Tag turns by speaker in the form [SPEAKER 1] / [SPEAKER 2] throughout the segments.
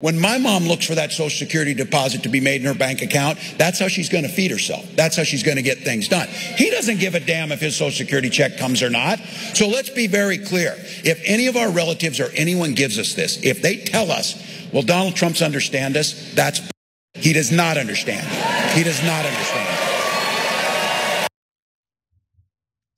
[SPEAKER 1] When my mom looks for that Social Security deposit to be made in her bank account, that's how she's going to feed herself. That's how she's going to get things done. He doesn't give a damn if his Social Security check comes or not. So let's be very clear. If any of our relatives or anyone gives us this, if they tell us, well, Donald Trump's understand us, that's he does not understand. He does not understand.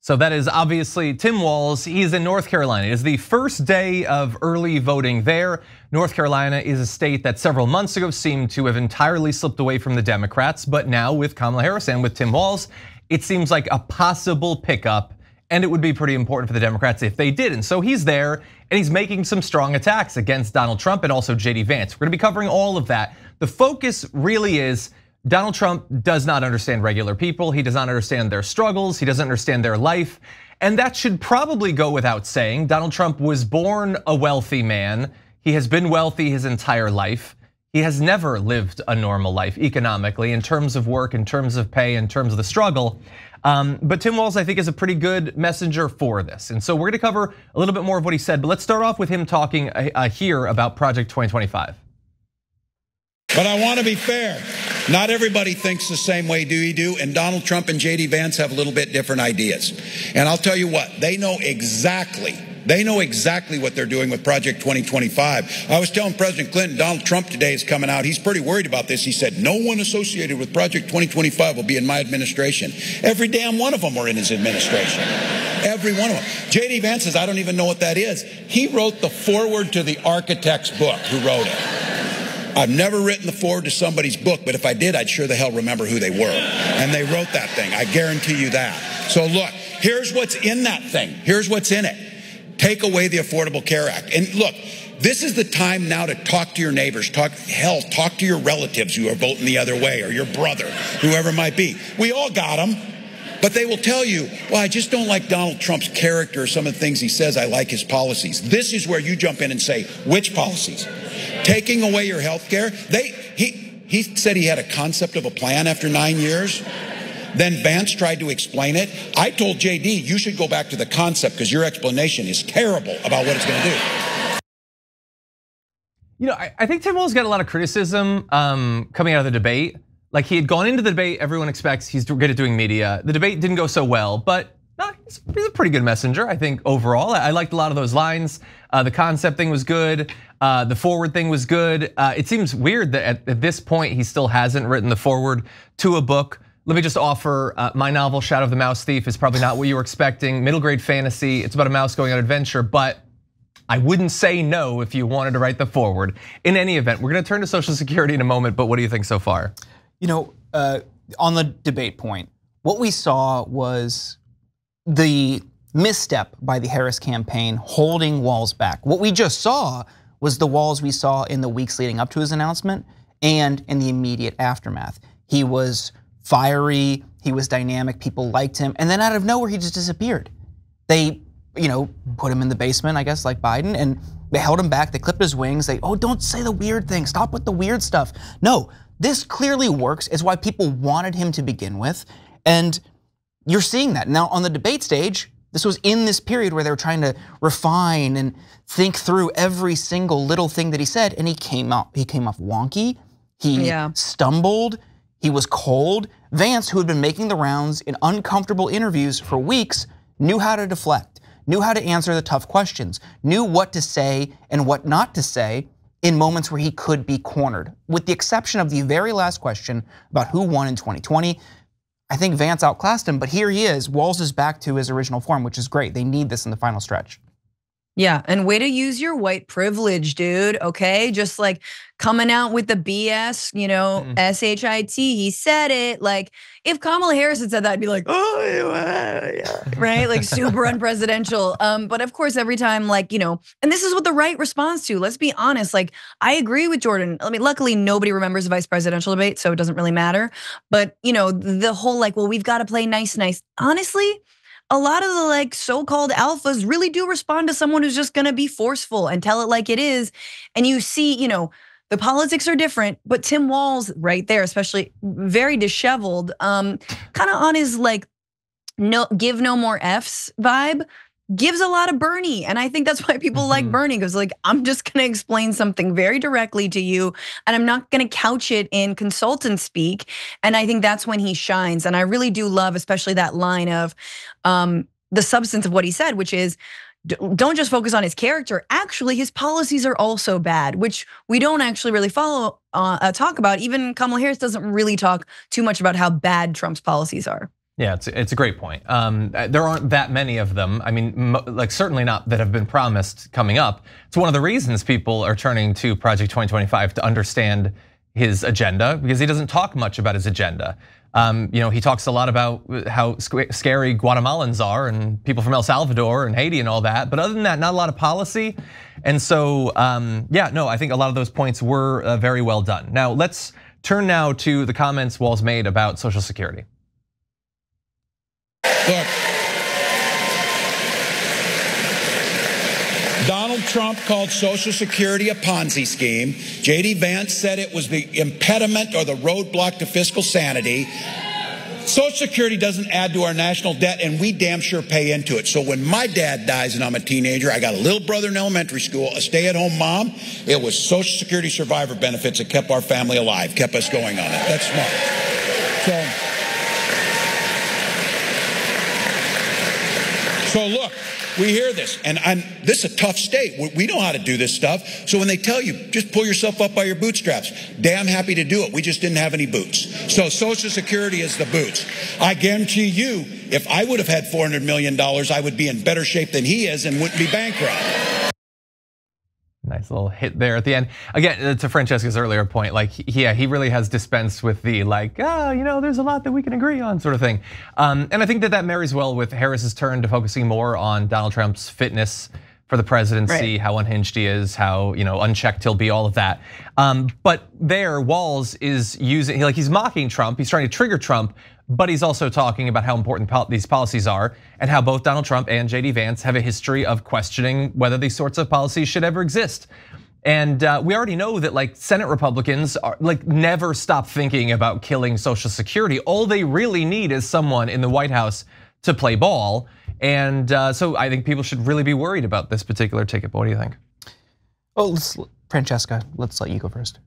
[SPEAKER 2] So that is obviously Tim Walz. He's in North Carolina. It is the first day of early voting there. North Carolina is a state that several months ago seemed to have entirely slipped away from the Democrats, but now with Kamala Harris and with Tim Walz, it seems like a possible pickup, and it would be pretty important for the Democrats if they did. And so he's there, and he's making some strong attacks against Donald Trump and also JD Vance. We're gonna be covering all of that. The focus really is Donald Trump does not understand regular people. He does not understand their struggles. He doesn't understand their life. And that should probably go without saying. Donald Trump was born a wealthy man. He has been wealthy his entire life. He has never lived a normal life economically in terms of work, in terms of pay, in terms of the struggle. But Tim Walz, I think, is a pretty good messenger for this. And so we're gonna cover a little bit more of what he said, but let's start off with him talking here about Project 2025.
[SPEAKER 1] But I want to be fair. Not everybody thinks the same way you do, and Donald Trump and JD Vance have a little bit different ideas. And I'll tell you what, they know exactly what they're doing with Project 2025. I was telling President Clinton, Donald Trump today is coming out. He's pretty worried about this. He said, no one associated with Project 2025 will be in my administration. Every damn one of them were in his administration. Every one of them. JD Vance says, I don't even know what that is. He wrote the foreword to the architect's book. Who wrote it? I've never written the foreword to somebody's book, but if I did, I'd sure the hell remember who they were. And they wrote that thing, I guarantee you that. So look, here's what's in that thing. Here's what's in it. Take away the Affordable Care Act. And look, this is the time now to talk to your neighbors, talk to your relatives who are voting the other way, or your brother, whoever it might be. We all got them. But they will tell you, well, I just don't like Donald Trump's character, some of the things he says, I like his policies. This is where you jump in and say, which policies? Taking away your health care? He said he had a concept of a plan after 9 years. Then Vance tried to explain it. I told JD, you should go back to the concept because your explanation is terrible about what it's gonna do.
[SPEAKER 2] You know, I think Tim Walz got a lot of criticism coming out of the debate. Like he had gone into the debate, everyone expects he's good at doing media. The debate didn't go so well, but he's a pretty good messenger, I think, overall. I liked a lot of those lines. The concept thing was good. The forward thing was good. It seems weird that at this point, he still hasn't written the forward to a book. Let me just offer my novel, Shadow of the Mouse Thief, is probably not what you were expecting. Middle grade fantasy, it's about a mouse going on adventure, but I wouldn't say no if you wanted to write the forward. In any event, we're gonna turn to Social Security in a moment, but what do you think so far?
[SPEAKER 3] You know, on the debate point, what we saw was the misstep by the Harris campaign holding Walz back. What we just saw was the Walz we saw in the weeks leading up to his announcement and in the immediate aftermath. He was fiery, he was dynamic, people liked him, and then out of nowhere he just disappeared. They, put him in the basement, I guess, like Biden, and they held him back, they clipped his wings, don't say the weird thing, stop with the weird stuff. No, this clearly works, is why people wanted him to begin with, and you're seeing that. Now on the debate stage, this was in this period where they were trying to refine and think through every single little thing that he said, and he came off wonky, he stumbled, he was cold. Vance, who had been making the rounds in uncomfortable interviews for weeks, knew how to deflect, knew how to answer the tough questions, knew what to say and what not to say in moments where he could be cornered. With the exception of the very last question about who won in 2020, I think Vance outclassed him, but here he is. Walz is back to his original form, which is great. They need this in the final stretch.
[SPEAKER 4] Yeah, and way to use your white privilege, dude, okay? Just like coming out with the BS, SHIT, he said it. Like, if Kamala Harris had said that, I'd be like, oh, yeah, right? Like super unpresidential. But of course, every time, and this is what the right responds to. Let's be honest, I agree with Jordan. I mean, luckily, nobody remembers the vice presidential debate, so it doesn't really matter. But, the whole well, we've got to play nice. Honestly, a lot of the so-called alphas really do respond to someone who's just gonna be forceful and tell it like it is. And you see, the politics are different, but Tim Walz right there, especially very disheveled, kind of on his no give no more Fs vibe. gives a lot of Bernie. And I think that's why people like Bernie, because like, I'm just gonna explain something very directly to you, and I'm not gonna couch it in consultant speak. And I think that's when he shines. And I really do love, especially that line of the substance of what he said, which is, don't just focus on his character. Actually, his policies are also bad, which we don't actually really talk about. Even Kamala Harris doesn't really talk too much about how bad Trump's policies are.
[SPEAKER 2] Yeah, it's a great point. There aren't that many of them. I mean, like certainly not that have been promised coming up. It's one of the reasons people are turning to Project 2025 to understand his agenda, because he doesn't talk much about his agenda. He talks a lot about how scary Guatemalans are and people from El Salvador and Haiti and all that. But other than that, not a lot of policy. And so, I think a lot of those points were very well done. Now, let's turn now to the comments Walz made about Social Security.
[SPEAKER 1] Look, Donald Trump called Social Security a Ponzi scheme. JD Vance said it was the impediment or the roadblock to fiscal sanity. Social Security doesn't add to our national debt, and we damn sure pay into it. So when my dad dies and I'm a teenager, I got a little brother in elementary school, a stay-at-home mom. It was Social Security survivor benefits that kept our family alive, kept us going on it. That's smart. So look, we hear this, and this is a tough state. We know how to do this stuff. So when they tell you, just pull yourself up by your bootstraps, damn happy to do it. We just didn't have any boots. So Social Security is the boots. I guarantee you, if I would have had $400 million, I would be in better shape than he is and wouldn't be bankrupt.
[SPEAKER 2] Nice little hit there at the end. Again, to Francesca's earlier point, like, yeah, he really has dispensed with the like, there's a lot that we can agree on sort of thing. And I think that marries well with Harris's turn to focusing more on Donald Trump's fitness for the presidency, how unhinged he is, how unchecked he'll be, all of that. But there, Walz is using, he's mocking Trump, he's trying to trigger Trump, but he's also talking about how important these policies are and how both Donald Trump and JD Vance have a history of questioning whether these sorts of policies should ever exist. And we already know that Senate Republicans are never stop thinking about killing Social Security. All they really need is someone in the White House to play ball. And so I think people should really be worried about this particular ticket. But what do you think?
[SPEAKER 3] Oh, Francesca, let's let you go first.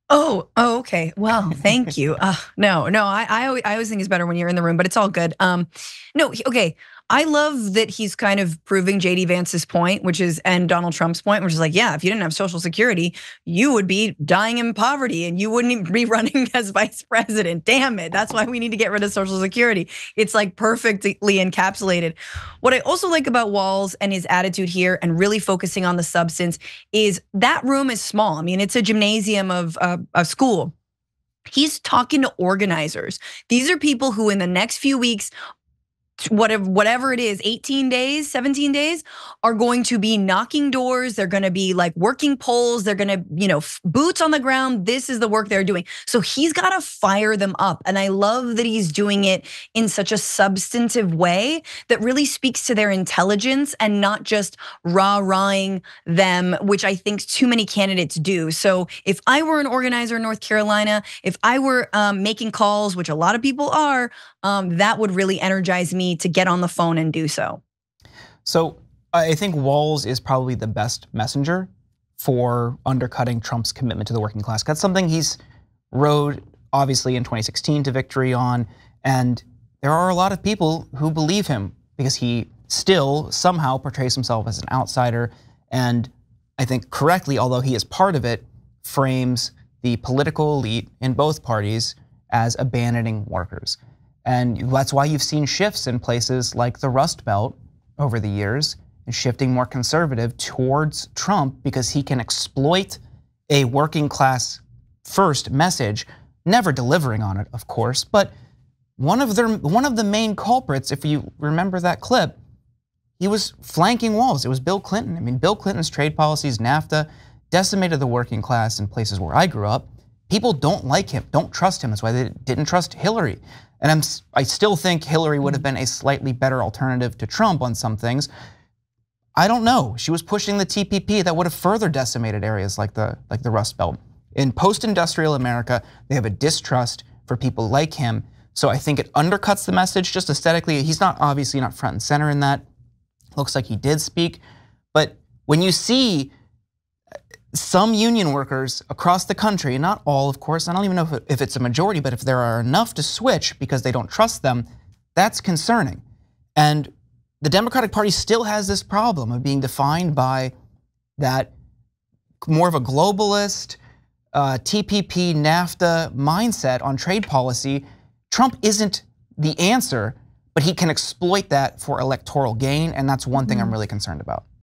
[SPEAKER 4] Oh, okay. Well, thank you. No, I always think it's better when you're in the room, but it's all good. No, okay. I love that he's kind of proving JD Vance's point, and Donald Trump's point, which is like, yeah, if you didn't have Social Security, you would be dying in poverty and you wouldn't even be running as vice president. Damn it. That's why we need to get rid of Social Security. It's like perfectly encapsulated. What I also like about Walz and his attitude here and really focusing on the substance is that room is small. I mean, it's a gymnasium of a school. He's talking to organizers. These are people who in the next few weeks, whatever it is, 18 days, 17 days, are going to be knocking doors. They're going to be working polls. They're going to, boots on the ground. This is the work they're doing. So he's got to fire them up. And I love that he's doing it in such a substantive way that really speaks to their intelligence and not just rah-rahing them, which I think too many candidates do. So if I were an organizer in North Carolina, if I were making calls, which a lot of people are, that would really energize me to get on the phone and do so. So I think Walz is probably the best messenger for undercutting Trump's commitment to the working class. That's something he's rode obviously in 2016 to victory on, and there are a lot of people who believe him because he still somehow portrays himself as an outsider, and I think correctly, although he is part of it, frames the political elite in both parties as abandoning workers. And that's why you've seen shifts in places like the Rust Belt over the years, and shifting more conservative towards Trump because he can exploit a working class first message, never delivering on it, of course. But one of the main culprits, if you remember that clip, he was flanking Walz. It was Bill Clinton. I mean, Bill Clinton's trade policies, NAFTA, decimated the working class in places where I grew up. People don't like him, don't trust him. That's why they didn't trust Hillary. And I still think Hillary would have been a slightly better alternative to Trump on some things. I don't know. She was pushing the TPP that would have further decimated areas like the Rust Belt. In post-industrial America, they have a distrust for people like him. So I think it undercuts the message just aesthetically. He's obviously not front and center in that.
[SPEAKER 3] Looks like he did speak. But when you see some union workers across the country, not all, of course, I don't even know if it's a majority, but if there are enough to switch because they don't trust them, that's concerning. And the Democratic Party still has this problem of being defined by that more of a globalist, TPP, NAFTA mindset on trade policy. Trump isn't the answer, but he can exploit that for electoral gain, and that's one thing I'm really concerned about.